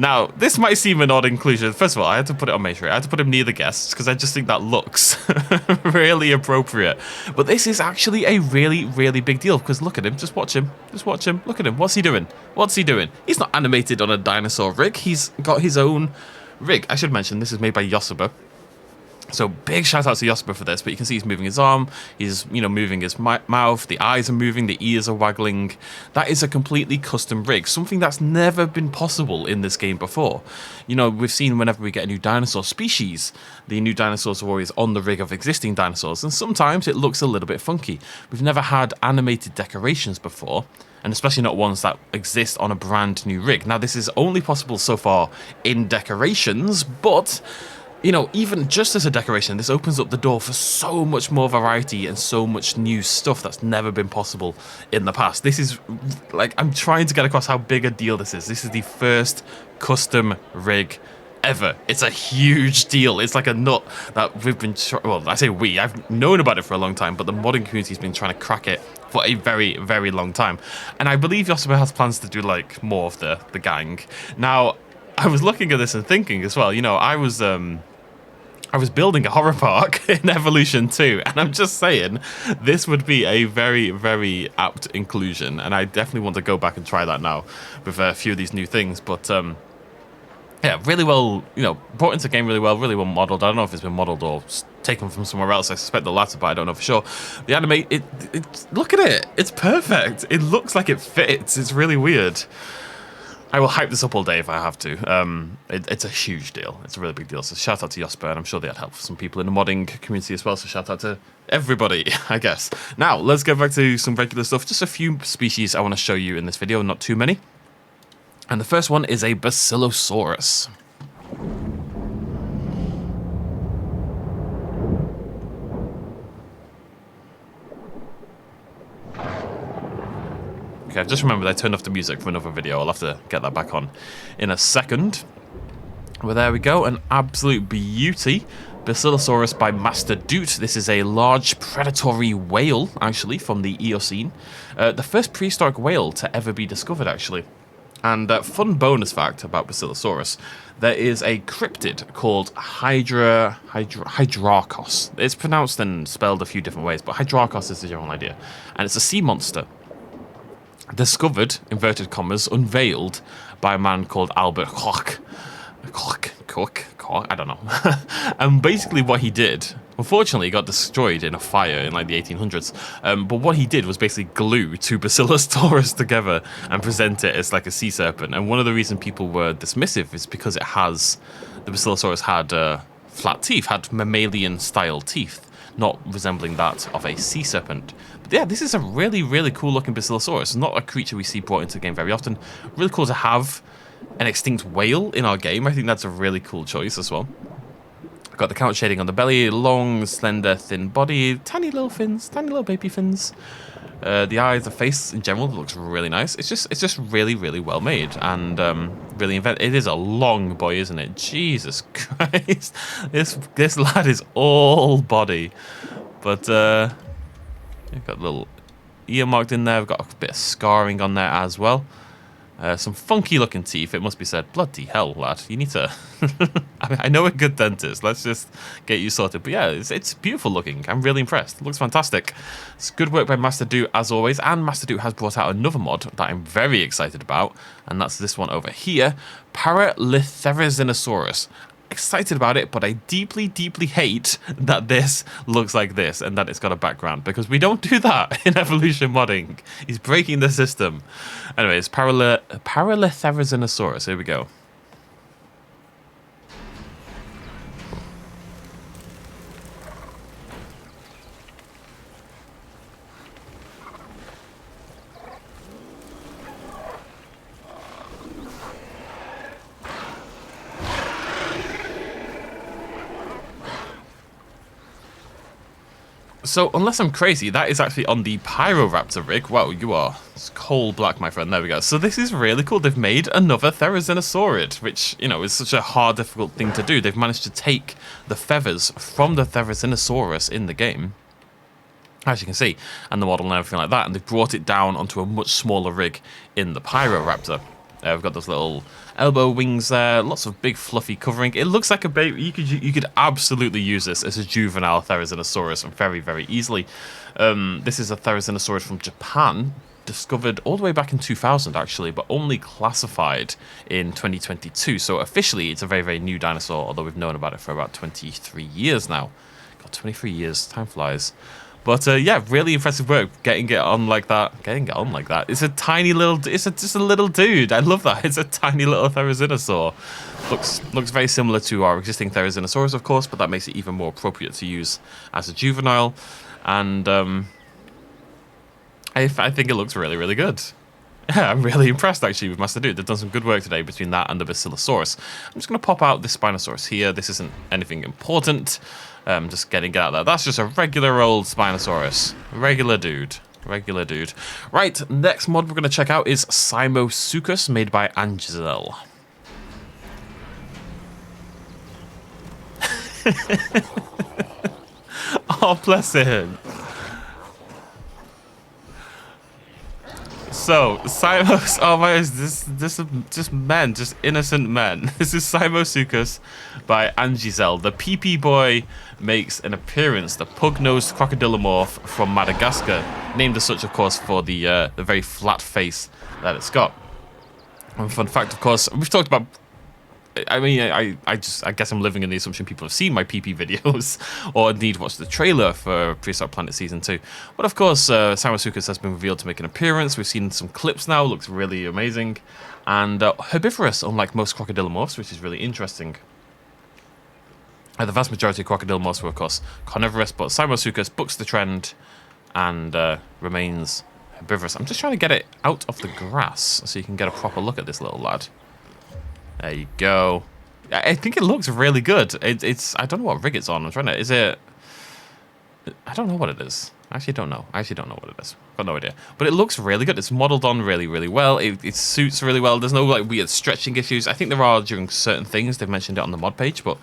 Now, this might seem an odd inclusion. First of all, I had to put it on Matrix. I had to put him near the guests because I just think that looks really appropriate. But this is actually a really, really big deal because look at him. Just watch him. Just watch him. Look at him. What's he doing? What's he doing? He's not animated on a dinosaur rig. He's got his own rig. I should mention this is made by Yosuba. So big shout out to Yosuba for this, but you can see he's moving his arm, he's, you know, moving his mouth, the eyes are moving, the ears are waggling. That is a completely custom rig, something that's never been possible in this game before. You know, we've seen whenever we get a new dinosaur species, the new dinosaurs are always on the rig of existing dinosaurs, and sometimes it looks a little bit funky. We've never had animated decorations before, and especially not ones that exist on a brand new rig. Now, this is only possible so far in decorations, but you know, even just as a decoration, this opens up the door for so much more variety and so much new stuff that's never been possible in the past. This is, like, I'm trying to get across how big a deal this is. This is the first custom rig ever. It's a huge deal. It's like a nut that we've been, well, I say we, I've known about it for a long time, but the modding community's been trying to crack it for a very, very long time. And I believe Yosuba has plans to do, like, more of the gang. Now, I was looking at this and thinking as well, you know, I was building a horror park in Evolution 2, and I'm just saying, this would be a very, very apt inclusion, and I definitely want to go back and try that now with a few of these new things, but yeah, really well, you know, brought into the game really well modeled. I don't know if it's been modeled or taken from somewhere else. I suspect the latter, but I don't know for sure. The animate, look at it, it's perfect. It looks like it fits. It's really weird. I will hype this up all day if I have to. It's a huge deal. It's a really big deal. So shout out to Yosuba, and I'm sure they had help for some people in the modding community as well. So shout out to everybody, I guess. Now, let's get back to some regular stuff. Just a few species I want to show you in this video, not too many. And the first one is a Basilosaurus. Okay, I've just remembered I turned off the music for another video. I'll have to get that back on in a second. Well, there we go. An absolute beauty. Basilosaurus by Master Doot. This is a large predatory whale, actually, from the Eocene. The first prehistoric whale to ever be discovered, actually. And fun bonus fact about Basilosaurus, there is a cryptid called Hydrarchos. It's pronounced and spelled a few different ways, but Hydrarchos is the general idea. And it's a sea monster. Discovered, inverted commas, unveiled by a man called Albert Koch. I don't know. And basically what he did, unfortunately he got destroyed in a fire in like the 1800s, but what he did was basically glue two Basilosaurus together and present it as like a sea serpent. And one of the reasons people were dismissive is because the Basilosaurus had flat teeth, had mammalian style teeth, not resembling that of a sea serpent. But yeah, this is a really, really cool looking Basilosaurus. Not a creature we see brought into the game very often. Really cool to have an extinct whale in our game. I think that's a really cool choice as well. Got the count shading on the belly, long, slender, thin body, tiny little fins, tiny little baby fins. The eyes, the face in general looks really nice. It's just really, really well made and really inventive. It is a long boy, isn't it? Jesus Christ, this lad is all body, but you've got a little ear marked in there. We've got a bit of scarring on there as well. Some funky looking teeth, it must be said. Bloody hell, lad. You need to... I mean, I know a good dentist. Let's just get you sorted. But yeah, it's beautiful looking. I'm really impressed. It looks fantastic. It's good work by Master Doot, as always. And Master Doot has brought out another mod that I'm very excited about. And that's this one over here. Paralitherezinosaurus. Excited about it, but I deeply, deeply hate that this looks like this and that it's got a background, because we don't do that in Evolution modding. He's breaking the system. Anyways, Paralitherezinosaurus. Here we go. So, unless I'm crazy, that is actually on the Pyroraptor rig. Wow, you are coal black, my friend. There we go. So this is really cool. They've made another Therizinosaurus, which, you know, is such a hard, difficult thing to do. They've managed to take the feathers from the Therizinosaurus in the game, as you can see, and the model and everything like that, and they've brought it down onto a much smaller rig in the Pyroraptor. We've got those little elbow wings there, lots of big fluffy covering. It looks like a baby. You could absolutely use this as a juvenile Therizinosaurus very, very easily. This is a Therizinosaurus from Japan, discovered all the way back in 2000 actually, but only classified in 2022. So officially it's a very, very new dinosaur, although we've known about it for about 23 years now. God, 23 years, time flies. But yeah, really impressive work getting it on like that. It's a tiny little, just a little dude. I love that. It's a tiny little Therizinosaur. Looks very similar to our existing Therizinosaurus, of course, but that makes it even more appropriate to use as a juvenile. And I think it looks really, really good. Yeah, I'm really impressed actually with Master Dude. They've done some good work today between that and the Basilosaurus. I'm just going to pop out the Spinosaurus here. This isn't anything important. Just getting it out there. That's just a regular old Spinosaurus. Regular dude. Right, next mod we're going to check out is Simosuchus, made by Angel. Oh, bless him. So, Simos, oh my, this just men, just innocent men. This is Simosuchus by Angizel. The PP boy makes an appearance, the pug-nosed crocodilomorph from Madagascar, named as such, of course, for the very flat face that it's got. And fun fact, of course, we've talked about. I mean, I guess I'm living in the assumption people have seen my PP videos, or indeed watched the trailer for Prehistoric Planet Season 2. But of course, Simosuchus has been revealed to make an appearance. We've seen some clips now, looks really amazing. And herbivorous, unlike most crocodilomorphs, which is really interesting. The vast majority of crocodilomorphs were, of course, carnivorous, but Simosuchus bucks the trend and remains herbivorous. I'm just trying to get it out of the grass so you can get a proper look at this little lad. There you go. I think it looks really good. It's I don't know what rig it's on. I'm trying to. Is it? I don't know what it is. I actually don't know. I actually don't know what it is. I've got no idea. But it looks really good. It's modeled on really, really well. It suits really well. There's no like weird stretching issues. I think there are during certain things. They've mentioned it on the mod page, but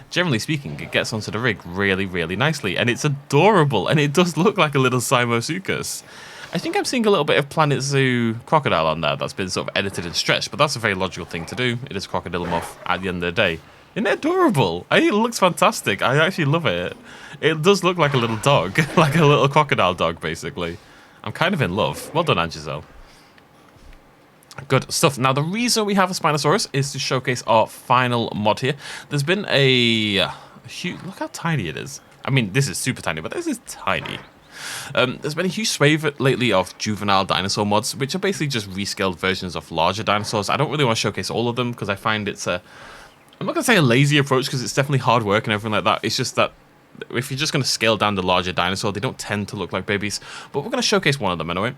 generally speaking, it gets onto the rig really, really nicely, and it's adorable. And it does look like a little Simosuchus. I think I'm seeing a little bit of Planet Zoo crocodile on there that's been sort of edited and stretched, but that's a very logical thing to do. It is crocodilomorph at the end of the day. Isn't it adorable? It looks fantastic. I actually love it. It does look like a little dog, like a little crocodile dog, basically. I'm kind of in love. Well done, Angizel. Good stuff. Now, the reason we have a Spinosaurus is to showcase our final mod here. There's been a huge... Look how tiny it is. I mean, this is super tiny, but this is tiny. There's been a huge swathe lately of juvenile dinosaur mods, which are basically just rescaled versions of larger dinosaurs. I don't really want to showcase all of them because I find it's a... I'm not going to say a lazy approach because it's definitely hard work and everything like that. It's just that if you're just going to scale down the larger dinosaur, they don't tend to look like babies. But we're going to showcase one of them anyway.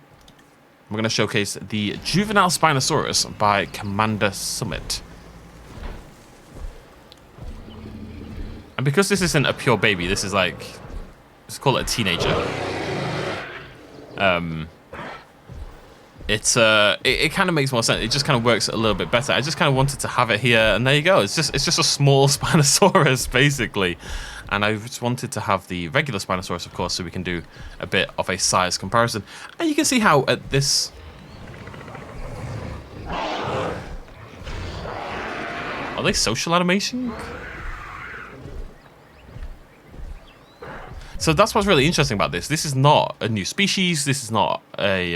We're going to showcase the Juvenile Spinosaurus by Commander Summit. And because this isn't a pure baby, this is like... Let's call it a teenager. It kind of makes more sense. It just kind of works a little bit better. I just kind of wanted to have it here, and there you go. It's just a small Spinosaurus basically, and I just wanted to have the regular Spinosaurus, of course, so we can do a bit of a size comparison. And you can see how at this. Are they social animation? So that's what's really interesting about this. This is not a new species. This is not a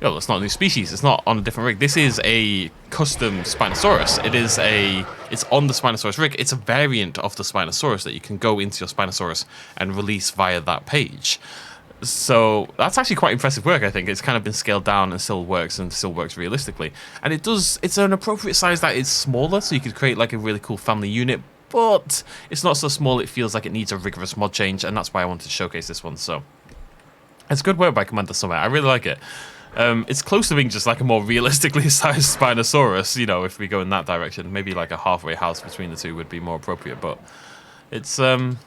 it's not a new species. It's not on a different rig. This is a custom Spinosaurus. It's on the Spinosaurus rig. It's a variant of the Spinosaurus that you can go into your Spinosaurus and release via that page. So that's actually quite impressive work, I think. It's kind of been scaled down and still works realistically. And it's an appropriate size that is smaller, so you could create like a really cool family unit. But it's not so small it feels like it needs a rigorous mod change, and that's why I wanted to showcase this one. So it's good work by Commander Summit. I really like it. It's close to being just like a more realistically sized Spinosaurus, you know, if we go in that direction. Maybe like a halfway house between the two would be more appropriate, but it's I don't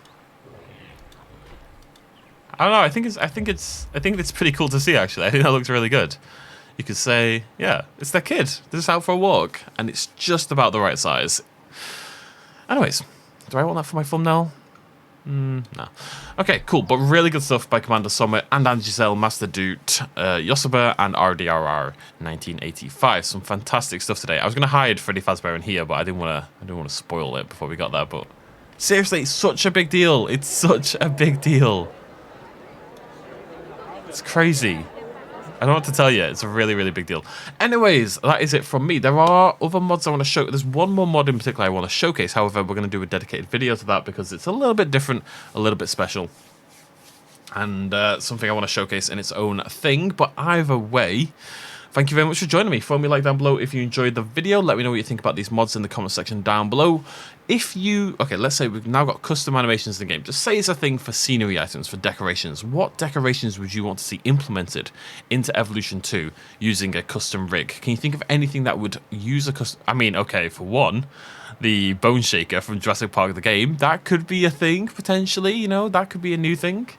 know, I think it's pretty cool to see actually. I think that looks really good. You could say, yeah, it's their kid. They're just out for a walk, and it's just about the right size. Anyways, do I want that for my thumbnail? No. Okay, cool. But really good stuff by Commander Summit and Angisel, Master Doot, Yosuba, and RDRR 1985. Some fantastic stuff today. I was going to hide Freddy Fazbear in here, but I didn't want to spoil it before we got there. But seriously, it's such a big deal. It's such a big deal. It's crazy. I don't know what to tell you. It's a really, really big deal. Anyways, that is it from me. There are other mods I want to show. There's one more mod in particular I want to showcase. However, we're going to do a dedicated video to that because it's a little bit different, a little bit special, and something I want to showcase in its own thing. But either way, thank you very much for joining me. Throw me a like down below if you enjoyed the video. Let me know what you think about these mods in the comment section down below. Okay, let's say we've now got custom animations in the game. Just say it's a thing for scenery items, for decorations. What decorations would you want to see implemented into Evolution 2 using a custom rig? Can you think of anything that would use a custom... I mean, okay, for one, the Bone Shaker from Jurassic Park the game, that could be a thing, potentially, you know, that could be a new thing.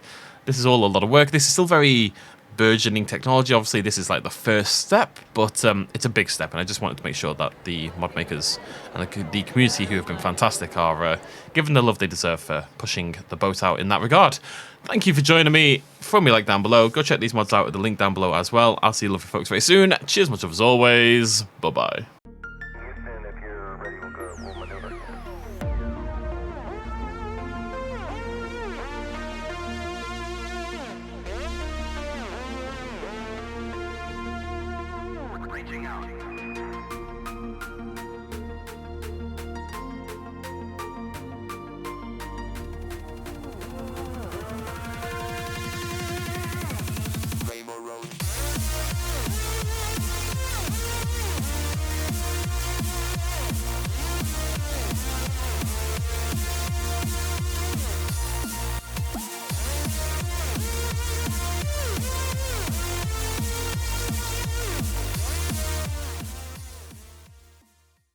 This is all a lot of work. This is still very burgeoning technology. Obviously, this is like the first step, but it's a big step, and I just wanted to make sure that the mod makers and the community, who have been fantastic, are given the love they deserve for pushing the boat out in that regard. Thank you for joining me. Throw me a like down below. Go check these mods out with the link down below as well. I'll see you lovely folks very soon. Cheers much as always. Bye-bye. Reaching out.